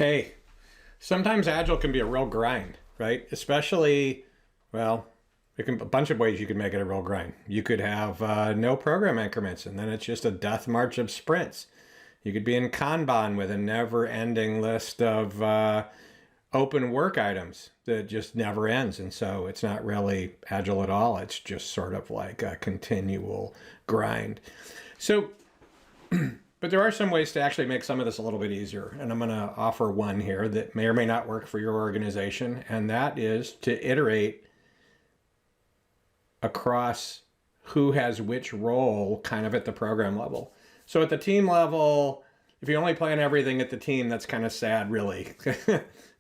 Hey, sometimes Agile can be a real grind, right? Especially, well, it can a bunch of ways you could make it a real grind. You could have no program increments, and then it's just a death march of sprints. You could be in Kanban with a never-ending list of open work items that just never ends, and so it's not really Agile at all. It's just sort of like a continual grind. So but there are some ways to actually make some of this a little bit easier. And I'm going to offer one here that may or may not work for your organization. And that is to iterate across who has which role kind of at the program level. So at the team level, if you only plan everything at the team, that's kind of sad, really.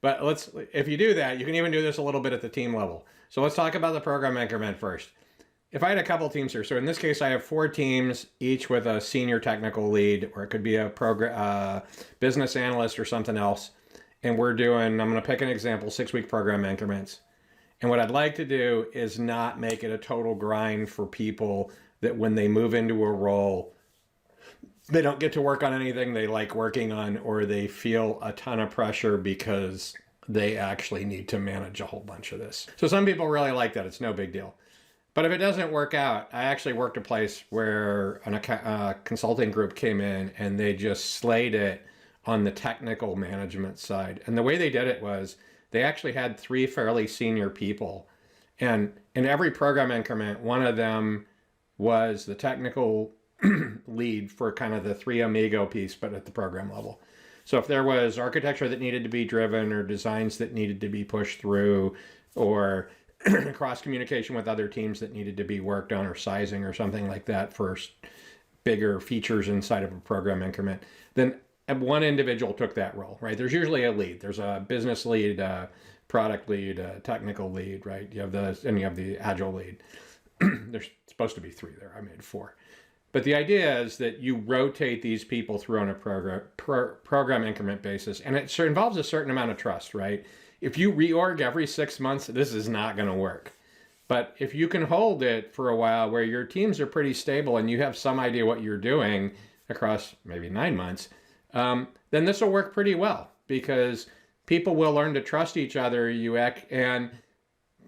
But if you do that, you can even do this a little bit at the team level. So let's talk about the program increment first. If I had a couple teams here, so in this case, I have 4 teams, each with a senior technical lead, or it could be a business analyst or something else. And I'm going to pick an example, 6-week program increments. And what I'd like to do is not make it a total grind for people that when they move into a role, they don't get to work on anything they like working on, or they feel a ton of pressure because they actually need to manage a whole bunch of this. So some people really like that. It's no big deal. But if it doesn't work out, I actually worked a place where a consulting group came in and they just slayed it on the technical management side. And the way they did it was they actually had 3 fairly senior people. And in every program increment, one of them was the technical lead for kind of the 3 Amigo piece, but at the program level. So if there was architecture that needed to be driven or designs that needed to be pushed through, or cross communication with other teams that needed to be worked on, or sizing or something like that for bigger features inside of a program increment, then one individual took that role, right? There's usually a lead. There's a business lead, product lead, technical lead, right? You have the Agile lead. There's supposed to be 3 there. I made 4. But the idea is that you rotate these people through on a program increment basis, and it involves a certain amount of trust, right? If you reorg every 6 months, this is not going to work. But if you can hold it for a while where your teams are pretty stable and you have some idea what you're doing across maybe 9 months, then this will work pretty well, because people will learn to trust each other. And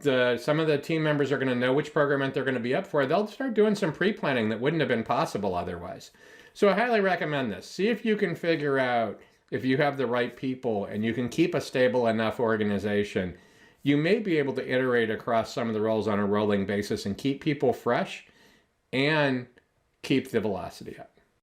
some of the team members are going to know which program they're going to be up for. They'll start doing some pre-planning that wouldn't have been possible otherwise. So I highly recommend this. See if you can figure out if you have the right people and you can keep a stable enough organization. You may be able to iterate across some of the roles on a rolling basis and keep people fresh and keep the velocity up.